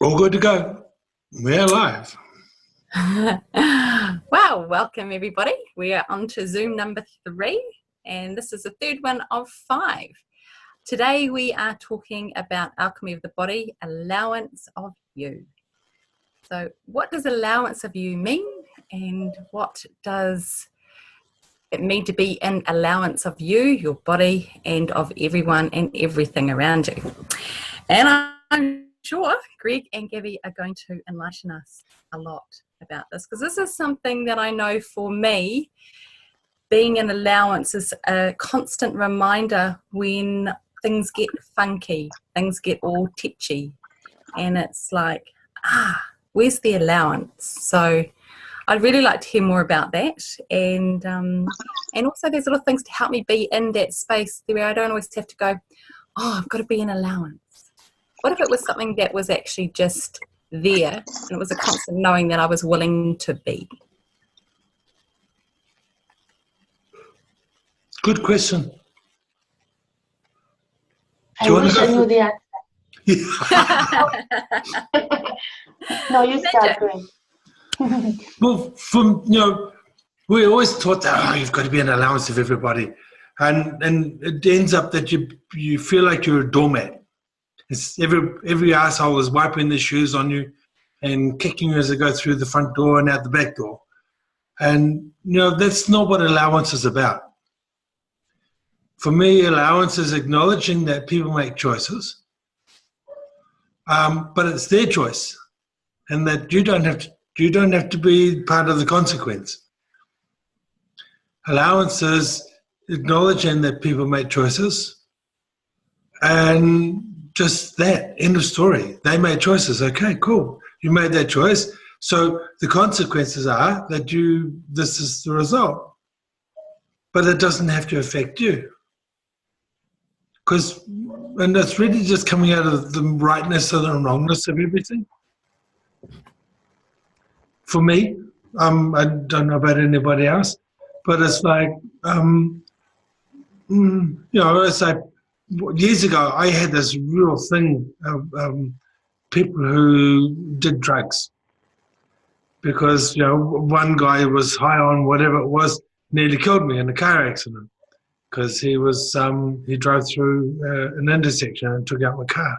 All good to go. We're live. Wow, welcome everybody. We are on to Zoom number 3, and this is the third one of 5. Today we are talking about Alchemy of the Body, Allowance of You. So what does allowance of you mean, and what does it mean to be in allowance of you, your body, and of everyone and everything around you? And I'm sure Greg and Gabby are going to enlighten us a lot about this, because this is something that I know for me, being an allowance is a constant reminder when things get funky, things get all tetchy, and it's like, where's the allowance? So I'd really like to hear more about that, and also there's little things to help me be in that space where I don't always have to go, I've got to be an allowance. What if it was something that was actually just there, and it was a constant knowing that I was willing to be? Good question. I wish I knew the answer. No, you start, Greg. Well, we always taught that you've got to be an allowance of everybody, and it ends up that you feel like you're a doormat. It's every asshole is wiping their shoes on you and kicking you as they go through the front door and out the back door. And, that's not what allowance is about. For me, allowance is acknowledging that people make choices, but it's their choice, and that you don't have to be part of the consequence. Allowance is acknowledging that people make choices, and just that, end of story. They made choices. Okay, cool. You made that choice. So the consequences are that this is the result. But it doesn't have to affect you. And it's really just coming out of the rightness and the wrongness of everything. For me, I don't know about anybody else, but it's like, it's like, years ago, I had this real thing of people who did drugs, because one guy was high on whatever it was, nearly killed me in a car accident because he drove through an intersection and took out my car.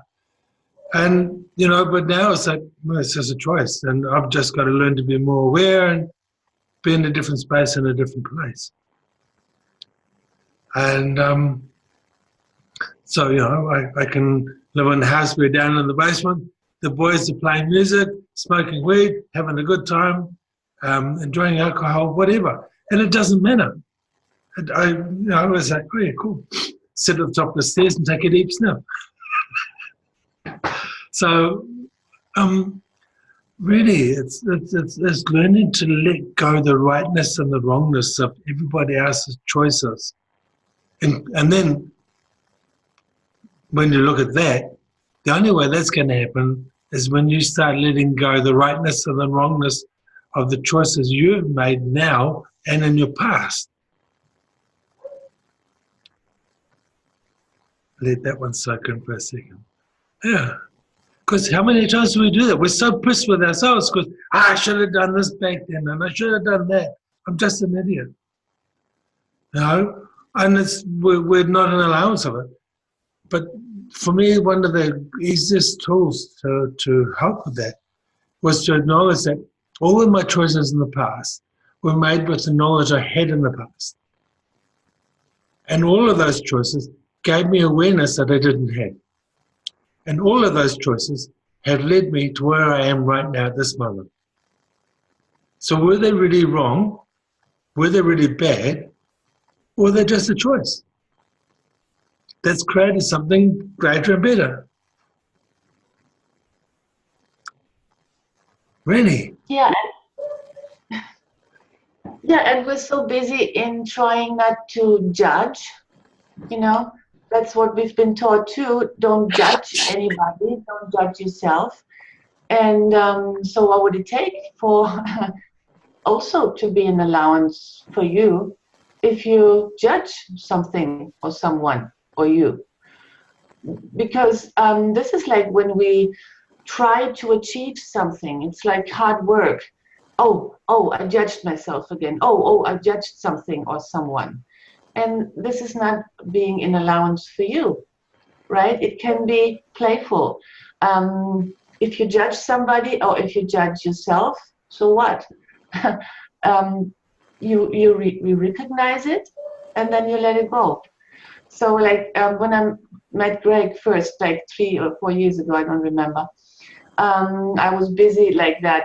And but now it's like, well, it's just a choice, and I've just got to learn to be more aware and be in a different space in a different place. And so, I can live in the house. We're down in the basement. The boys are playing music, smoking weed, having a good time, enjoying alcohol, whatever. And it doesn't matter. And I was like, oh, yeah, cool. Sit at the top of the stairs and take a deep sniff. So, really, it's learning to let go the rightness and the wrongness of everybody else's choices. And then, when you look at that, the only way that's going to happen is when you start letting go the rightness and the wrongness of the choices you've made now and in your past. Let that one soak in for a second. Yeah. Because how many times do we do that? We're so pissed with ourselves because I should have done this back then and I should have done that. I'm just an idiot. And we're not an allowance of it. But for me, one of the easiest tools to help with that was to acknowledge that all of my choices in the past were made with the knowledge I had in the past. And all of those choices gave me awareness that I didn't have. And all of those choices have led me to where I am right now at this moment. So were they really wrong? Were they really bad? Or were they just a choice that's created something greater and better? Really? Yeah. Yeah, and we're so busy in trying not to judge, That's what we've been taught too. Don't judge anybody. Don't judge yourself. And so what would it take for also to be an allowance for you if you judge something or someone or you? Because this is like when we try to achieve something. It's like hard work. Oh, I judged myself again. Oh, I judged something or someone. And this is not being in allowance for you, right? It can be playful. If you judge somebody or if you judge yourself, so what? You recognize it and then you let it go. So like when I met Greg first, like 3 or 4 years ago, I don't remember. I was busy like that,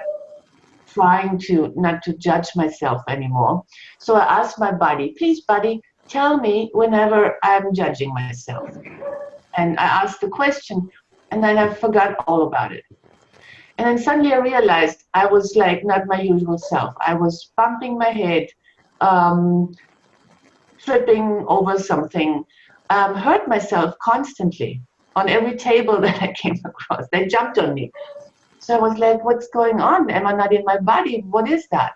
trying to not to judge myself anymore. So I asked my body, please, body, tell me whenever I'm judging myself. And I asked the question, and then I forgot all about it. And then suddenly I realized I was like not my usual self. I was bumping my head, tripping over something, hurt myself constantly on every table that I came across. They jumped on me. So I was like, what's going on? Am I not in my body? What is that?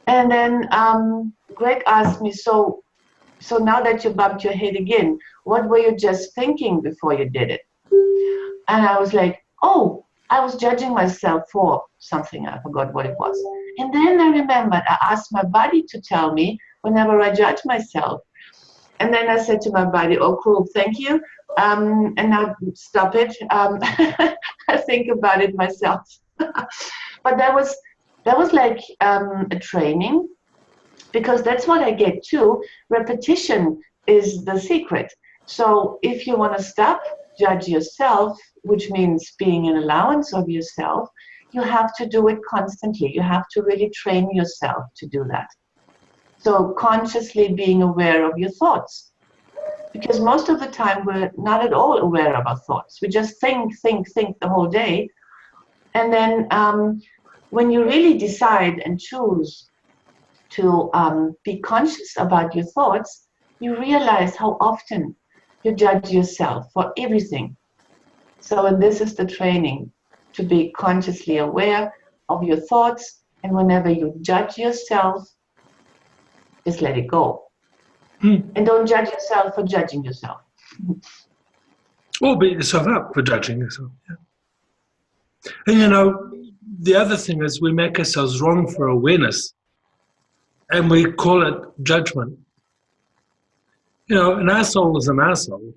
And then Greg asked me, so now that you bumped your head again, what were you just thinking before you did it? And I was like, oh, I was judging myself for something. I forgot what it was. And then I remembered, I asked my body to tell me whenever I judge myself. And then I said to my body, oh, cool, thank you. And now stop it. I think about it myself. But that was like a training, because that's what I get too. Repetition is the secret. So if you want to stop, judge yourself, which means being in allowance of yourself, you have to do it constantly. You have to really train yourself to do that. So consciously being aware of your thoughts. Because most of the time we're not at all aware of our thoughts. We just think the whole day. And then when you really decide and choose to be conscious about your thoughts, you realize how often you judge yourself for everything. So, and this is the training, to be consciously aware of your thoughts, and whenever you judge yourself, just let it go. And don't judge yourself for judging yourself. Or beat yourself up for judging yourself. Yeah. And you know, the other thing is we make ourselves wrong for awareness, and we call it judgment. You know, an asshole is an asshole.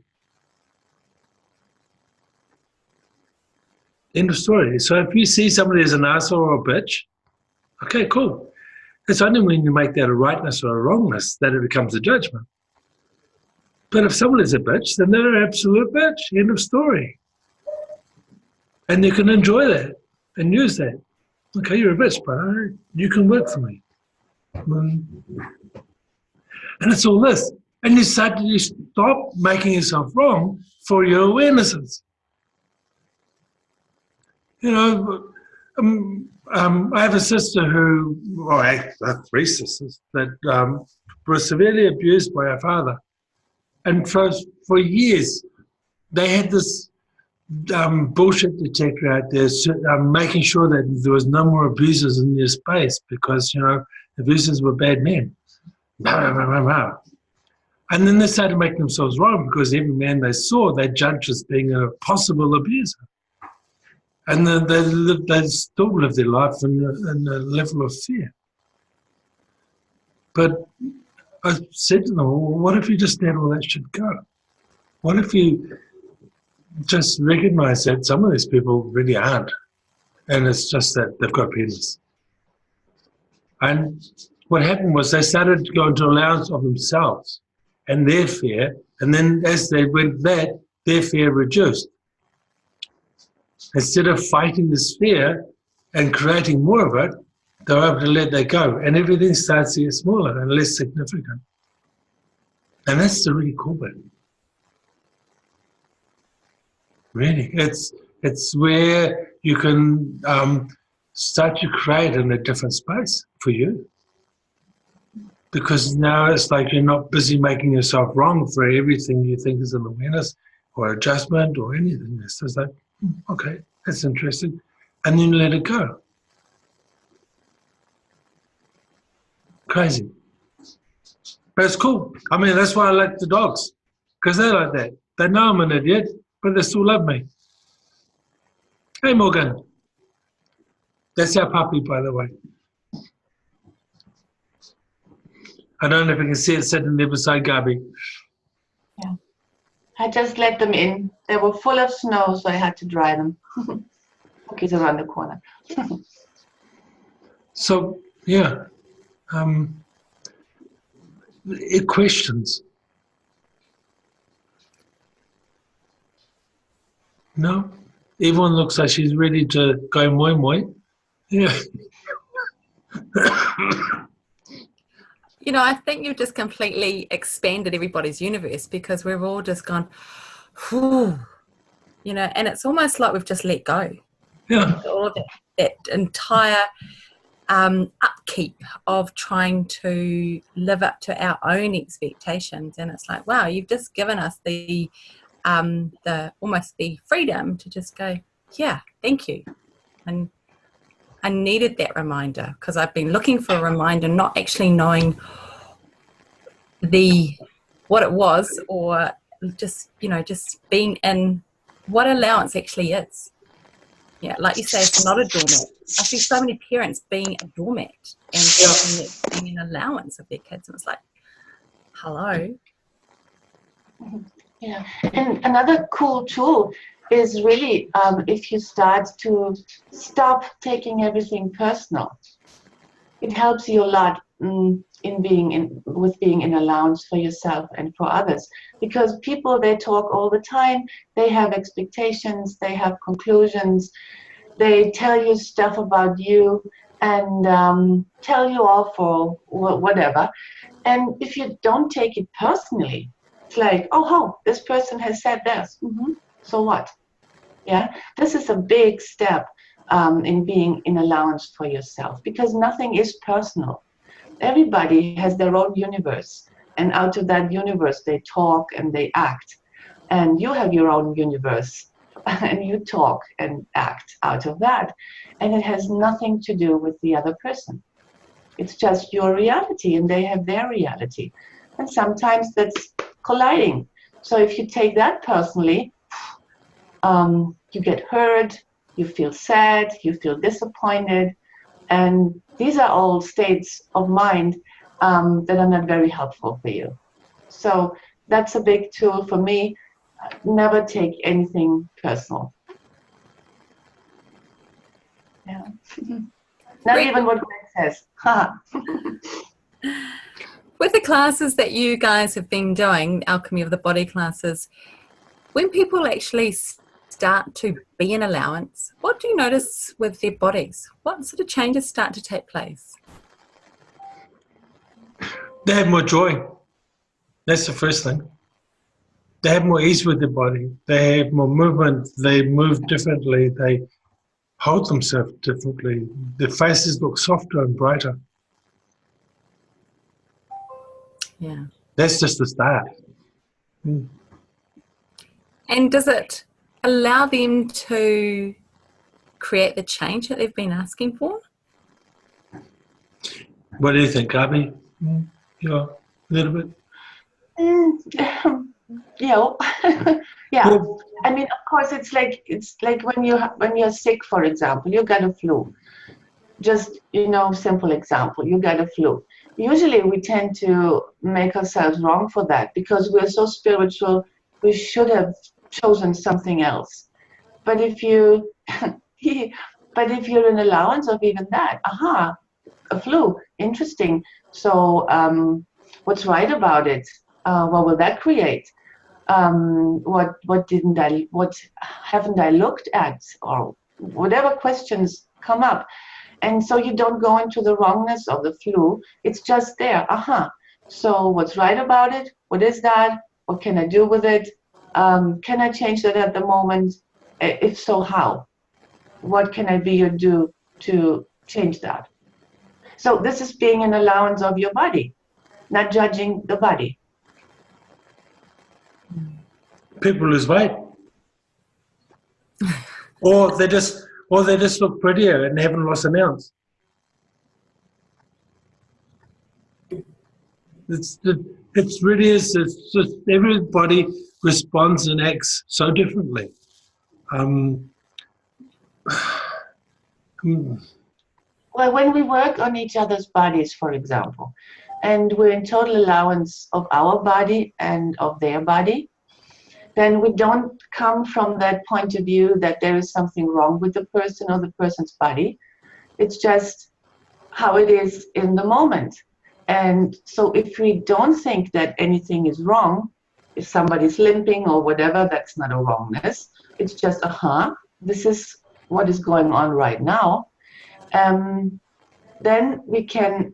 End of story. So if you see somebody as an asshole or a bitch, okay, cool. It's only when you make that a rightness or a wrongness that it becomes a judgment. But if someone is a bitch, then they're an absolute bitch. End of story. And you can enjoy that and use that. Okay, you're a bitch, but you can work for me. And it's all this. And you stop making yourself wrong for your awarenesses. You know, I have a sister who, well, I have 3 sisters that were severely abused by her father. And for years, they had this bullshit detector out there, making sure that there was no more abusers in their space because, you know, abusers were bad men. And then they started making themselves wrong because every man they saw, they judged as being a possible abuser. And they still live their life in a level of fear. But I said to them, well, what if you just let all that shit go? What if you just recognize that some of these people really aren't, and it's just that they've got penis? And what happened was they started to go into allowance of themselves and their fear, and then as they went that, their fear reduced. Instead of fighting this fear and creating more of it, they were able to let that go, and everything starts to get smaller and less significant. And that's the really cool bit. Really, it's where you can start to create in a different space for you. Because now it's like you're not busy making yourself wrong for everything you think is an awareness or adjustment or anything. It's just like, okay, that's interesting. And then let it go. Crazy. But it's cool. I mean, that's why I like the dogs. Because they're like that. They know I'm an idiot, but they still love me. Hey, Morgan. That's our puppy, by the way. I don't know if you can see it sitting there beside Gabi. Yeah. I just let them in. They were full of snow, so I had to dry them. He's around the corner. So, yeah. Questions? No? Everyone looks like she's ready to go moi moi. Yeah. You know, I think you've just completely expanded everybody's universe, because we've all just gone, whew, you know, and it's almost like we've just let go. Yeah. All of that entire upkeep of trying to live up to our own expectations, and it's like, wow, you've just given us the almost the freedom to just go, yeah, thank you. And I needed that reminder, because I've been looking for a reminder, not actually knowing what it was, or just, you know, just being in what allowance actually is. Yeah, like you say, it's not a doormat. I see so many parents being a doormat and being an allowance of their kids, and it's like, hello. Yeah, and another cool tool is really if you start to stop taking everything personal. It helps you a lot in being in allowance for yourself and for others, because people, they talk all the time, they have expectations, they have conclusions, they tell you stuff about you and tell you off or whatever. And if you don't take it personally, it's like, oh, this person has said this. So what? Yeah, this is a big step in being in allowance for yourself, because nothing is personal. Everybody has their own universe, and out of that universe they talk and they act. And you have your own universe, and you talk and act out of that. And it has nothing to do with the other person. It's just your reality, and they have their reality. And sometimes that's colliding. So if you take that personally, you get hurt, you feel sad, you feel disappointed. And these are all states of mind that are not very helpful for you. So that's a big tool for me. Never take anything personal. Yeah. Not even what Greg says. With the classes that you guys have been doing, Alchemy of the Body classes, when people actually start to be in allowance, what do you notice with their bodies? What sort of changes start to take place? They have more joy. That's the first thing. They have more ease with their body. They have more movement. They move differently. They hold themselves differently. Their faces look softer and brighter. Yeah. That's just the start. And does it allow them to create the change that they've been asking for? What do you think, Gabi? Yeah, a little bit. Yeah. Yeah. I mean, of course, it's like when you're sick, for example, you got a flu. Just, simple example, you got a flu. Usually we tend to make ourselves wrong for that, because we're so spiritual, we should have chosen something else. But if you're in allowance of even that, a flu, interesting. So what's right about it? What will that create? What haven't I looked at? Or whatever questions come up. And so you don't go into the wrongness of the flu. It's just there. So what's right about it? What is that? What can I do with it? Can I change that at the moment? If so, how? What can I be or do to change that? So this is being an allowance of your body, not judging the body. People lose weight. Or they just look prettier and haven't lost an ounce. It really is. It's just everybody responds and acts so differently. Well, when we work on each other's bodies, for example, and we're in total allowance of our body and of their body, then we don't come from that point of view that there is something wrong with the person or the person's body. It's just how it is in the moment. And so if we don't think that anything is wrong, if somebody's limping or whatever, that's not a wrongness. It's just, this is what is going on right now. Then we can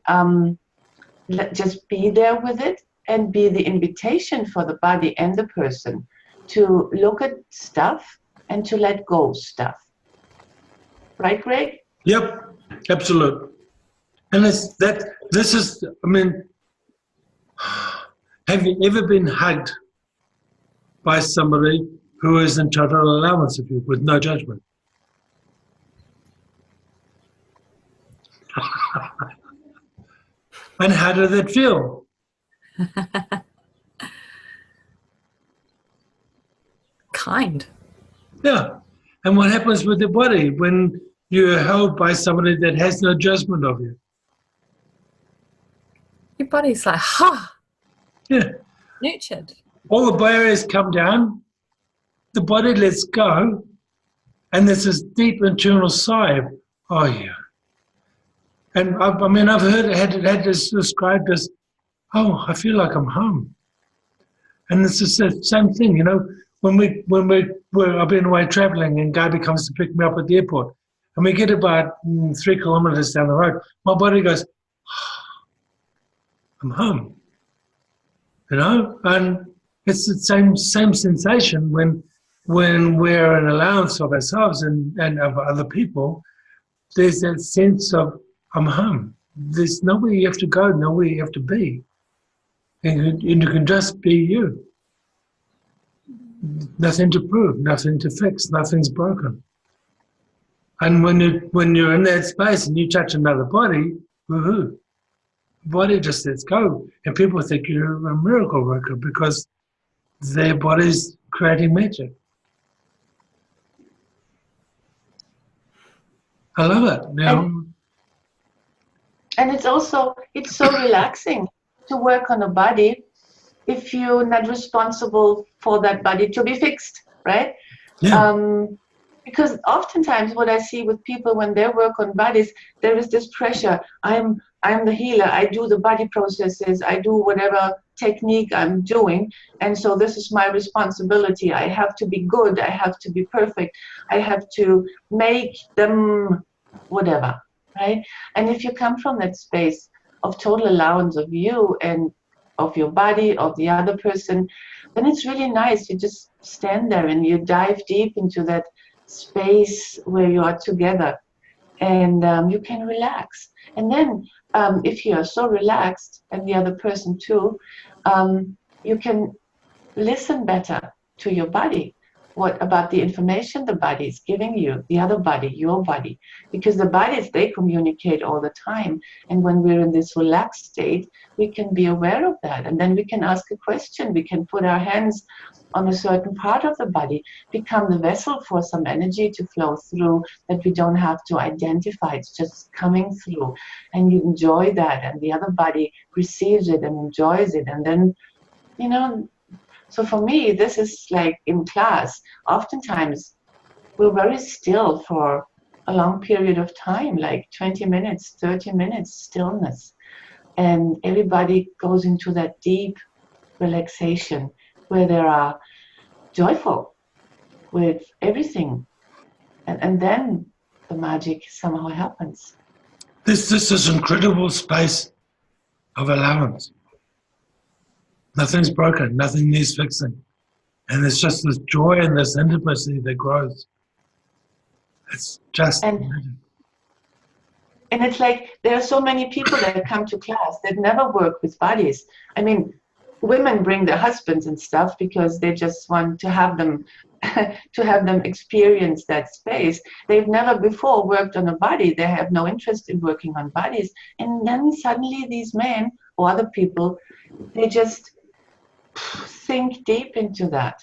just be there with it and be the invitation for the body and the person to look at stuff and to let go of stuff. Right, Greg? Yep, absolute. And this is, I mean, have you ever been hugged by somebody who is in total allowance of you with no judgment? And how did it feel? Kind. Yeah. And what happens with the body when you're held by somebody that has no judgment of you? Your body's like, Yeah. nurtured. All the barriers come down, the body lets go, and there's this deep internal sigh of, oh yeah. And I've had this described as, oh, I feel like I'm home. And it's just the same thing, you know, I've been away traveling and Gabi comes to pick me up at the airport and we get about 3 kilometers down the road, my body goes, oh, I'm home, you know, and it's the same sensation when we're in allowance of ourselves and of other people. There's that sense of I'm home. There's nowhere you have to go, nowhere you have to be, and you can just be you. Nothing to prove, nothing to fix, nothing's broken. And when you're in that space and you touch another body, woohoo, the body just lets go, and people think you're a miracle worker because their body's creating magic. I love it. You know? And it's so relaxing to work on a body if you're not responsible for that body to be fixed, right? Yeah. Because oftentimes what I see with people when they work on bodies, there is this pressure. I'm the healer. I do the body processes. I do whatever technique I'm doing. And so this is my responsibility. I have to be good. I have to be perfect. I have to make them whatever, right? And if you come from that space of total allowance of you and of your body, of the other person, then it's really nice. You just stand there and you dive deep into that space where you are together, and you can relax. And then if you are so relaxed, and the other person too, you can listen better to your body. What about the information the body is giving you, the other body, your body? Because the bodies, they communicate all the time. And when we're in this relaxed state, we can be aware of that. And then we can ask a question. We can put our hands on a certain part of the body, become the vessel for some energy to flow through that we don't have to identify. It's just coming through. And you enjoy that. And the other body receives it and enjoys it. And then, you know, so for me, this is like in class. Oftentimes, we're very still for a long period of time, like 20 minutes, 30 minutes stillness. And everybody goes into that deep relaxation where they are joyful with everything. And then the magic somehow happens. This is incredible space of allowance. Nothing's broken, nothing needs fixing. And it's just this joy and this intimacy that grows. It's just amazing. And it's like there are so many people that come to class that never work with bodies. I mean, women bring their husbands and stuff because they just want to have them experience that space. They've never before worked on a body. They have no interest in working on bodies. And then suddenly these men or other people, they just sink deep into that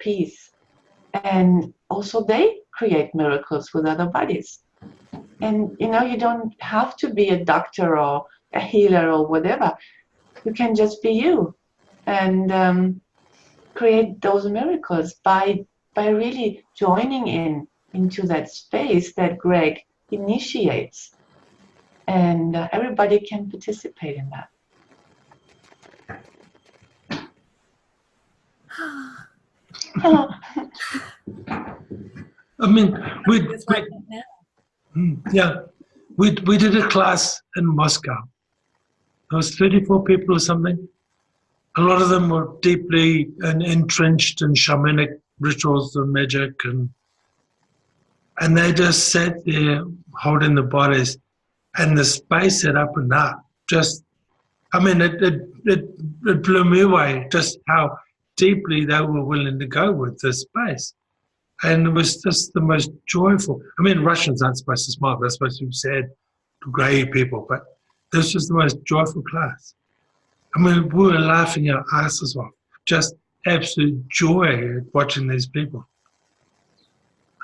peace. And also they create miracles with other bodies. And you don't have to be a doctor or a healer or whatever. You can just be you and create those miracles by really joining into that space that Greg initiates. And everybody can participate in that. I mean, we did a class in Moscow. There was 34 people or something. A lot of them were deeply entrenched in shamanic rituals and magic, and they just sat there holding the bodies, and the space had opened up. Just, I mean, it blew me away just how deeply they were willing to go with this space. And it was just the most joyful. I mean, Russians aren't supposed to smile. They're supposed to be sad, grey people. But it was just the most joyful class. I mean, we were laughing our asses off. Just absolute joy at watching these people.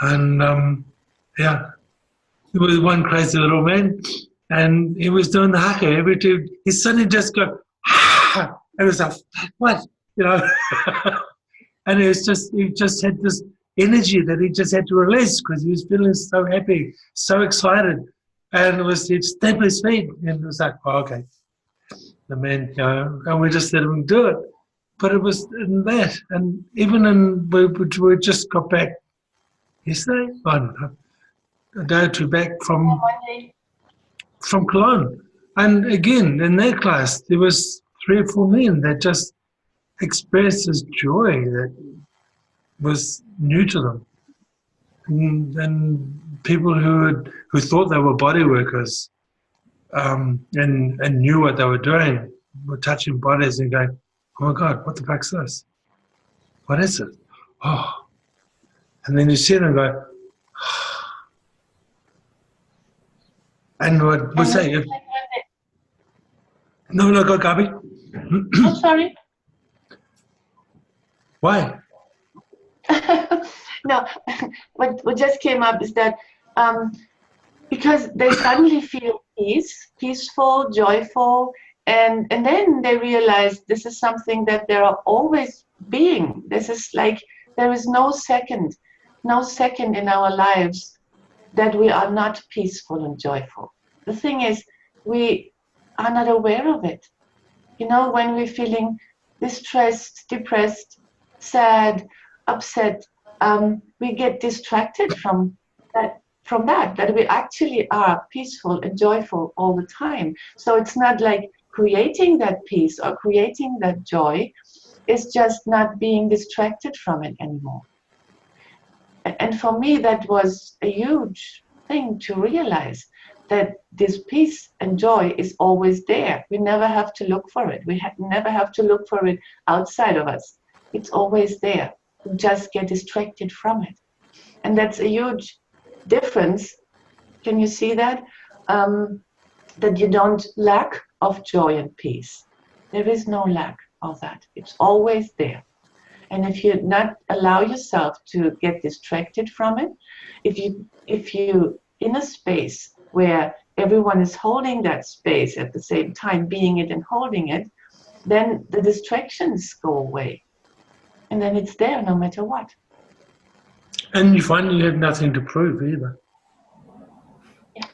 And, yeah, there was one crazy little man, and he was doing the haka every time. He suddenly just go, ah! It was like, what? And he just had this energy that he just had to release because he was feeling so happy, so excited. And he'd stamp his feet, and it was like, oh, okay. The man, and we just let him do it. But it was in that, and even we just got back yesterday, a day or two back from Cologne. And again, in their class, there was 3 or 4 men that just expressed this joy that was new to them. And people who thought they were body workers and knew what they were doing were touching bodies and going, oh my God, what the fuck's this? What is it? Oh. And then you see them go, and what we say, no, go, Gabi. Oh, sorry. Why? No, what just came up is that because they suddenly feel peaceful, joyful, and then they realize this is something that they are always being. This is like there is no second in our lives that we are not peaceful and joyful. The thing is, we are not aware of it. When we're feeling distressed, depressed, sad, upset, we get distracted from that we actually are peaceful and joyful all the time. So it's not like creating that peace or creating that joy, it's just not being distracted from it anymore. And for me, that was a huge thing to realize, that this peace and joy is always there. We never have to look for it. We never have to look for it outside of us. It's always there. We just get distracted from it. And that's a huge difference. Can you see that? That you don't lack of joy and peace. There is no lack of that. It's always there. And if you not allow yourself to get distracted from it, if you in a space where everyone is holding that space at the same time, being it and holding it, then the distractions go away. And then it's there no matter what. And you find you have nothing to prove either. Yeah.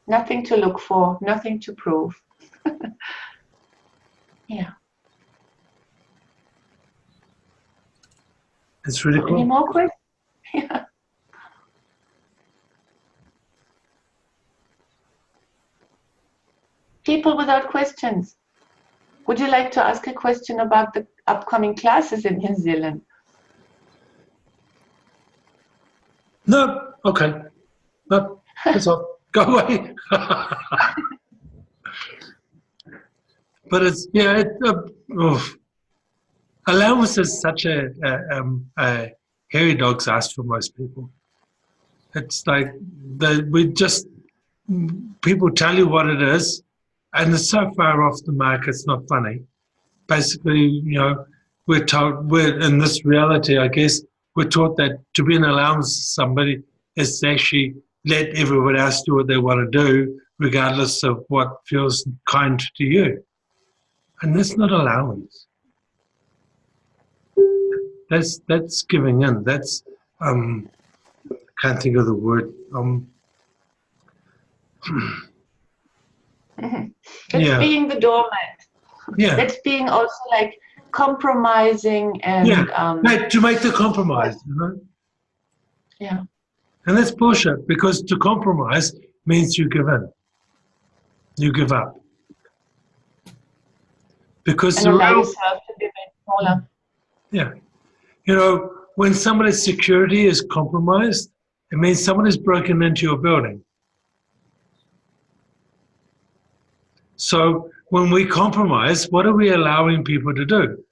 Nothing to look for, nothing to prove. Yeah. It's really cool. Any more questions? Yeah. People without questions. Would you like to ask a question about the upcoming classes in New Zealand? No, okay. No, that's all. Go away. But it's, yeah, allowance is such a hairy dog's ass for most people. It's like people tell you what it is, and it's so far off the mark, it's not funny. Basically, we're told, we're in this reality, I guess, we're taught that to be an allowance to somebody is actually let everyone else do what they want to do, regardless of what feels kind to you. And that's not allowance. That's giving in. That's can't think of the word. That's being the doormat. Yeah. That's being also like compromising and to make the compromise. You know? Yeah. And that's bullshit, because to compromise means you give in. You give up. Because and allow yourself to be made smaller. Yeah. You know, when somebody's security is compromised, it means someone has broken into your building. So when we compromise, what are we allowing people to do?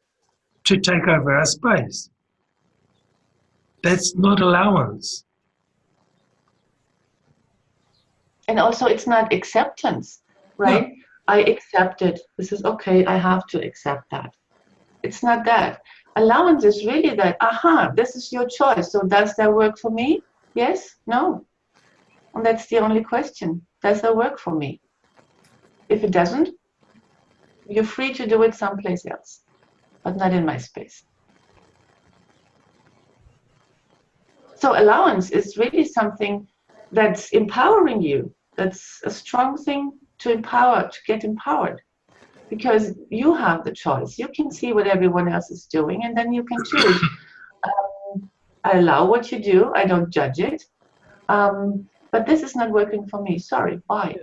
To take over our space. That's not allowance. And also it's not acceptance, right? No. I accept it. This is okay. I have to accept that. It's not that. Allowance is really that, this is your choice. So does that work for me? Yes? No? And that's the only question. Does that work for me? If it doesn't, you're free to do it someplace else, but not in my space. So allowance is really something that's empowering you. That's a strong thing to empower, to get empowered. Because you have the choice. You can see what everyone else is doing, and then you can choose. I allow what you do. I don't judge it. But this is not working for me. Sorry, bye.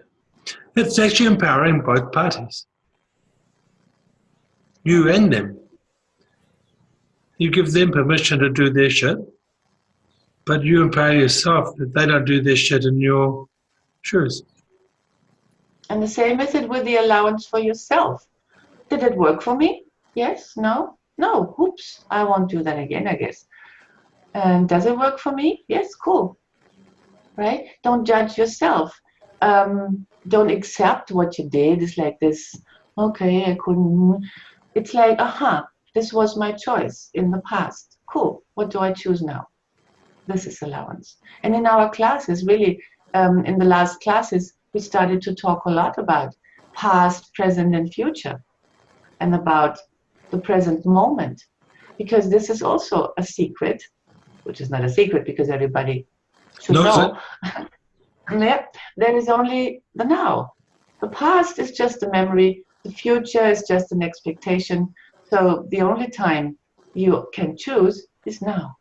It's actually empowering both parties. You and them. You give them permission to do their shit, but you empower yourself that they don't do their shit in your shoes. And the same is it with the allowance for yourself. Did it work for me? Yes? No? No. Oops. I won't do that again, I guess. And does it work for me? Yes, cool. Right? Don't judge yourself. Don't accept what you did. It's like this, okay, I couldn't. It's like, this was my choice in the past. Cool. What do I choose now? This is allowance. And in our classes, really, in the last classes, we started to talk a lot about past, present, and future, and about the present moment, because this is also a secret, which is not a secret because everybody should know. There is only the now. The past is just a memory. The future is just an expectation. So the only time you can choose is now.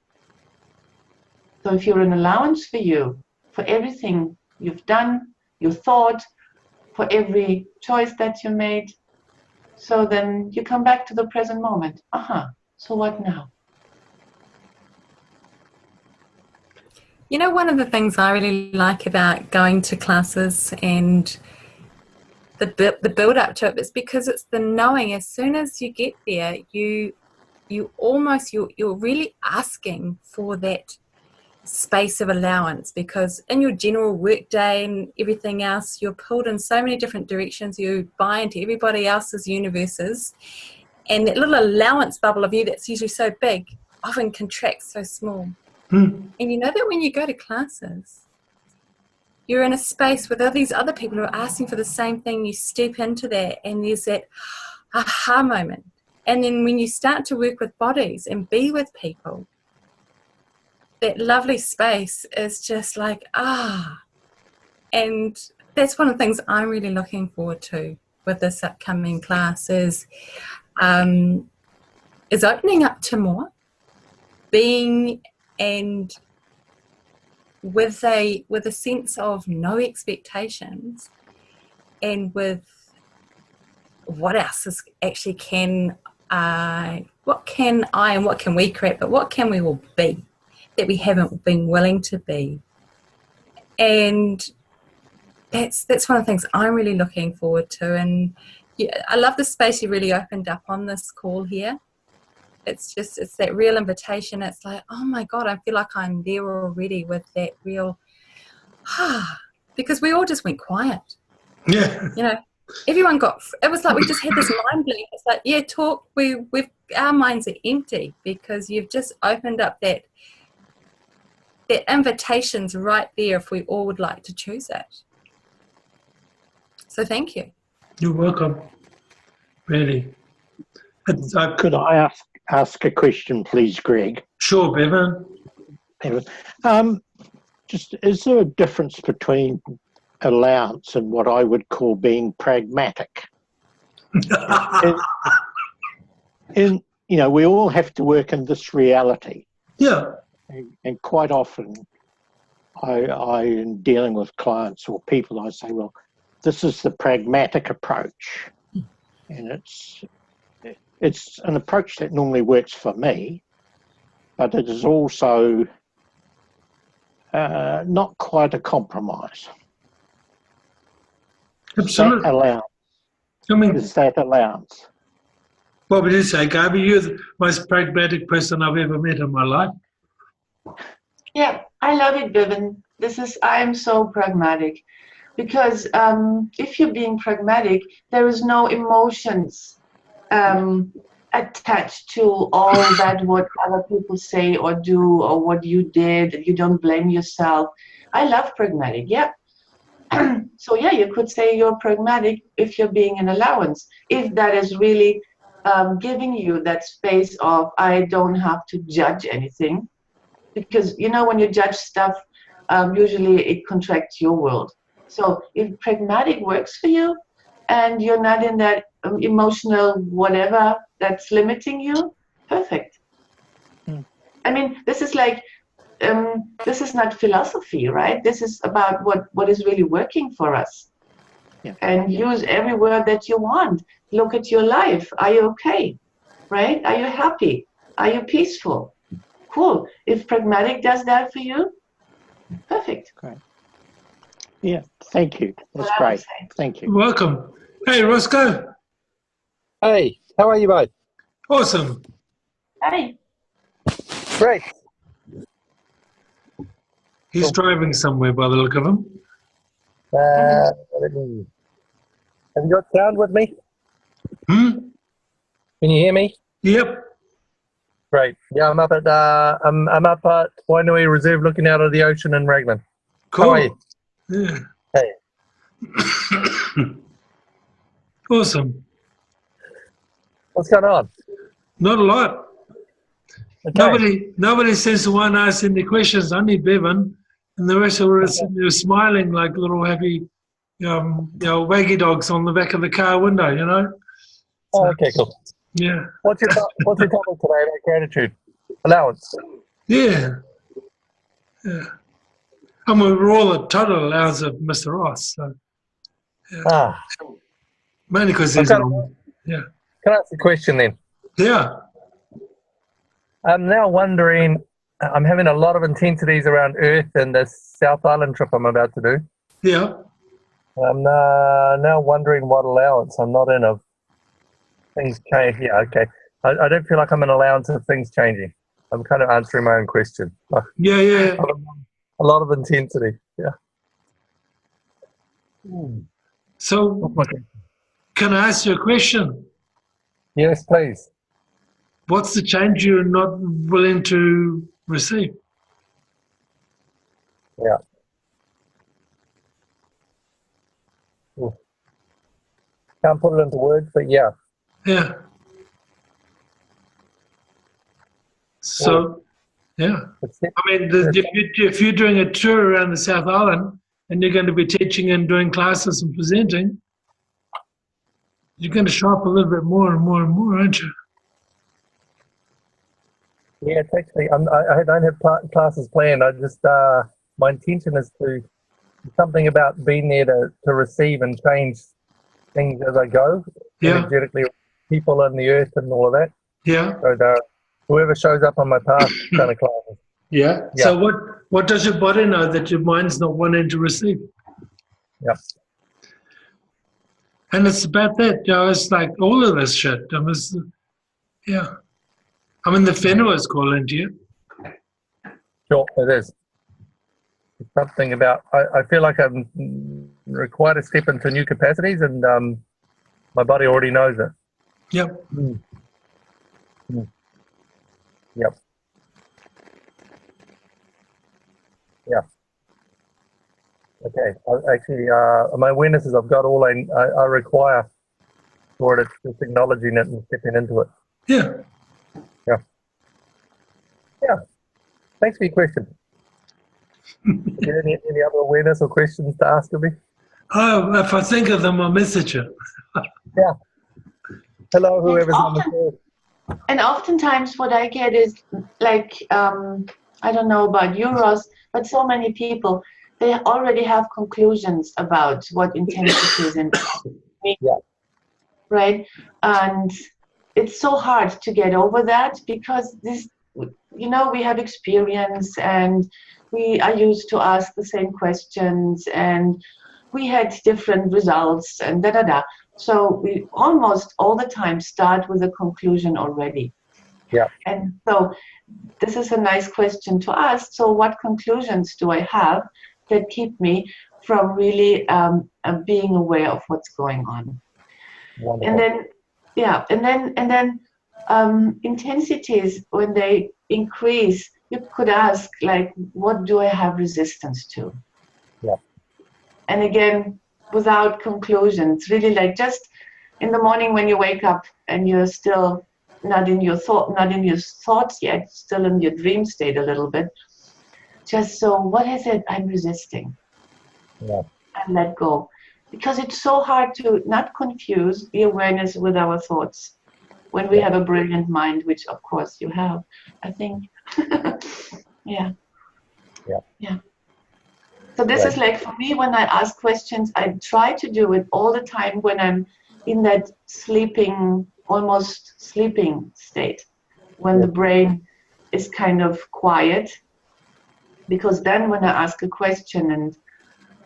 So if you're an allowance for you, for everything you've done, you thought, for every choice that you made, so then you come back to the present moment. So what now? You know, one of the things I really like about going to classes and the build up to it is because it's the knowing. As soon as you get there, you're really asking for that space of allowance, because in your general work day and everything else, you're pulled in so many different directions. You buy into everybody else's universes, and that little allowance bubble of you that's usually so big often contracts so small. And you know that when you go to classes, you're in a space with all these other people who are asking for the same thing. You step into that and there's that aha moment. And then when you start to work with bodies and be with people, that lovely space is just like, And that's one of the things I'm really looking forward to with this upcoming class is opening up to more, being and with a sense of no expectations, and with what else is actually what can we create, but what can we all be that we haven't been willing to be. And that's one of the things I'm really looking forward to. And I love the space you really opened up on this call here. It's that real invitation. It's like, oh my God, I feel like I'm there already with that real, because we all just went quiet. Yeah. You know, everyone it was like we just had this mind blink. It's like, yeah, talk, our minds are empty because you've just opened up that the invitation's right there if we all would like to choose it. So thank you. You're welcome. Really. Could I ask a question, please, Greg? Sure, Bevan. Just is there a difference between allowance and what I would call being pragmatic? In we all have to work in this reality. Yeah. And quite often, I in dealing with clients or people, I say, well, this is the pragmatic approach, and it's an approach that normally works for me, but it is also not quite a compromise. Absolutely. That allowance. Is that allowance? What would you say, Gabi? You're the most pragmatic person I've ever met in my life. Yeah, I love it, Bevan. I am so pragmatic because if you're being pragmatic, there is no emotions attached to all that what other people say or do or what you did, and you don't blame yourself. I love pragmatic, yeah. So yeah, you could say you're pragmatic if you're being an allowance, if that is really giving you that space of I don't have to judge anything, because when you judge stuff, usually it contracts your world. So if pragmatic works for you and you're not in that emotional whatever that's limiting you, perfect. I mean, this is like this is not philosophy, right? This is about what is really working for us. Yeah. And use every word that you want. Look at your life. Are you okay? Right? Are you happy? Are you peaceful? Cool. If pragmatic does that for you, perfect. Great. Yeah, thank you. That's great. Thank you. You're welcome. Hey, Roscoe. Hey, how are you both? Awesome. Hey. Great. He's driving somewhere by the look of him. Have you got sound with me? Hmm? Can you hear me? Yep. Great. Yeah, I'm up at I'm up at Wainui Reserve, looking out of the ocean in Raglan. Cool. How are you? Yeah. Hey. Awesome. What's going on? Not a lot. Okay. Nobody seems to want to ask any questions. Only Bevan, and the rest of us are smiling like little happy, waggy dogs on the back of the car window. Oh, okay, cool. Yeah. What's your topic today about gratitude? Allowance. Yeah. Yeah. And we're all the total allowance of Mr. Ross. So, yeah. Mainly because he's on. Yeah. Can I ask a question then? Yeah. I'm now wondering, I'm having a lot of intensities around Earth and this South Island trip I'm about to do. Yeah. I'm now wondering what allowance I'm not in of things change. Yeah, okay. I don't feel like I'm an allowance of things changing. I'm kind of answering my own question. Yeah. A lot of intensity. Yeah. So, can I ask you a question? Yes, please. What's the change you're not willing to receive? Yeah. Can't put it into words, but yeah. Yeah. So, yeah. I mean, if you're doing a tour around the South Island and you're going to be teaching and doing classes and presenting, you're going to show up a little bit more and more and more, aren't you? Yeah, it's actually, I don't have classes planned. I just, my intention is to, something about being there to receive and change things as I go, energetically, people and the earth and all of that. Yeah. So whoever shows up on my path kind of classes. Yeah. So what does your body know that your mind's not wanting to receive? Yeah. And it's about that, it's like all of this shit. I mean, the Fenua is calling to you. Sure, it is. It's something about, I feel like I'm required to step into new capacities, and my body already knows it. Yep. Yep. Okay. Actually, my awareness is I've got all I require for it. It's just acknowledging it and stepping into it. Yeah. Thanks for your question. Is there any other awareness or questions to ask of me? Oh, if I think of them, I'll message you. Hello, whoever's on the call. And oftentimes what I get is like, I don't know about you, Ross, but so many people, they already have conclusions about what intensity is in me, right? And it's so hard to get over that because this, you know, we have experience and we are used to ask the same questions and we had different results and da-da-da. So we almost all the time start with a conclusion already. Yeah. And so this is a nice question to ask. So what conclusions do I have that keep me from really being aware of what's going on? Wonderful. And then, intensities, when they increase, you could ask, like, what do I have resistance to? Yeah. And again, without conclusions, really like just in the morning when you wake up and you're still not in your thoughts yet, still in your dream state a little bit. Just so, what is it I'm resisting? Yeah. And let go. Because it's so hard to not confuse the awareness with our thoughts when we have a brilliant mind, which of course you have, I think. Yeah. So this is like, for me, when I ask questions, I try to do it all the time when I'm in that sleeping, almost sleeping state, when the brain is kind of quiet. Because then when I ask a question and,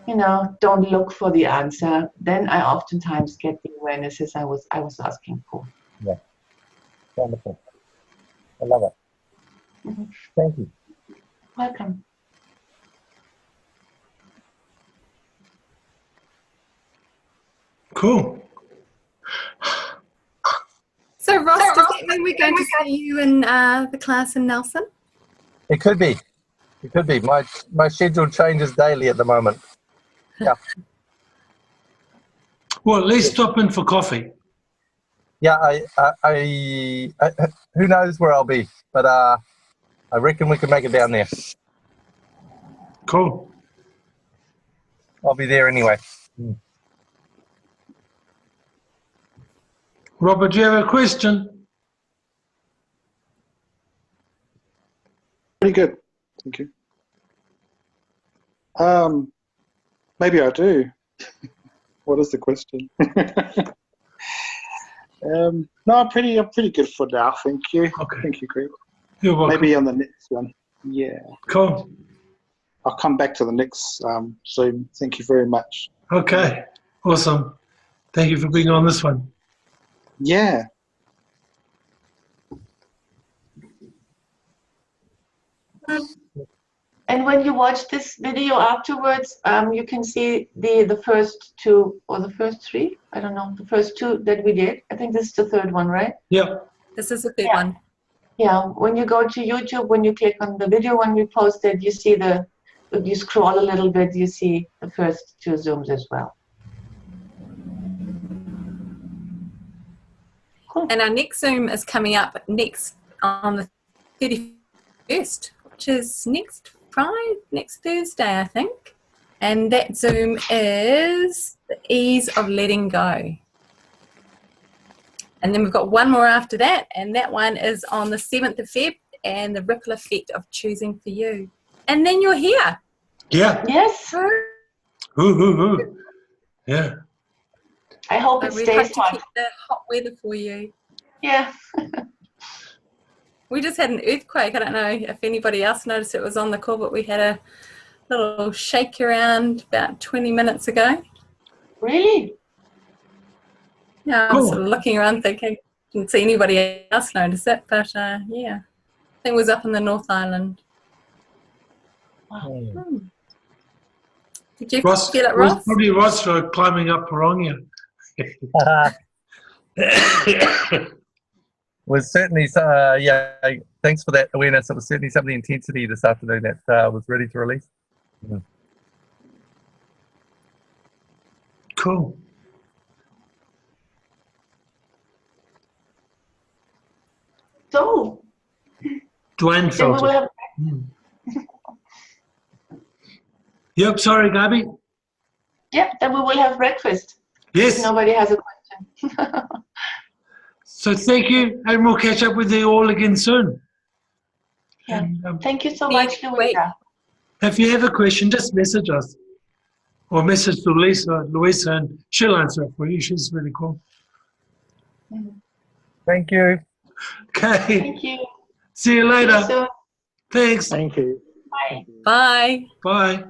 you know, don't look for the answer, then I oftentimes get the awarenesses I was asking for. Yeah. Wonderful. I love it. Mm-hmm. Thank you. Welcome. Cool. So Ross, does that mean we're going to see you in the class in Nelson? It could be. It could be. My schedule changes daily at the moment. Yeah. Well, at least stop in for coffee. Yeah. I who knows where I'll be, but I reckon we can make it down there. Cool. I'll be there anyway. Robert, do you have a question? Pretty good, thank you. Maybe I do. What is the question? No, I'm pretty good for now, thank you. Okay. Thank you, Greg. You're welcome. Maybe on the next one. Yeah. Cool. I'll come back to the next Zoom. Thank you very much. Okay. Awesome. Thank you for being on this one. Yeah. And when you watch this video afterwards, you can see the first two or the first three. I don't know, the first two that we did. I think this is the third one, right? Yep. This is the third one. Yeah. When you go to YouTube, when you click on the video when we posted, you see you scroll a little bit, you see the first two Zooms as well. Cool. And our next Zoom is coming up next on the 31st, which is next Thursday, I think. And that Zoom is the ease of letting go. And then we've got one more after that, and that one is on the 7th of Feb, and the ripple effect of choosing for you. And then you're here. Yeah. Yes. Ooh. Yeah. I hope it We stays hope to hot. keep the hot weather for you. Yeah. We just had an earthquake. I don't know if anybody else noticed it was on the call, but we had a little shake around about 20 minutes ago. Really? Yeah, I Cool. was sort of looking around thinking, didn't see anybody else notice it, but yeah, I think it was up in the North Island. Did you Ross, feel it, it was Ross? probably Ross for climbing up Piranha. Was certainly, thanks for that awareness. It was certainly some of the intensity this afternoon that was ready to release. Mm. Cool. So Dwayne then we felt will it. have. Mm. Yep, sorry, Gabi. Yeah, then we will have breakfast. Yes. If nobody has a question. So thank you, and we'll catch up with you all again soon. Yeah. And, Thank you so See you much, next week. Louisa. if you have a question, just message us or message to Louisa, and she'll answer it for you. She's really cool. Thank you. Okay. Thank you. See you See you later. soon. Thanks. Thank you. Bye. Bye. Bye.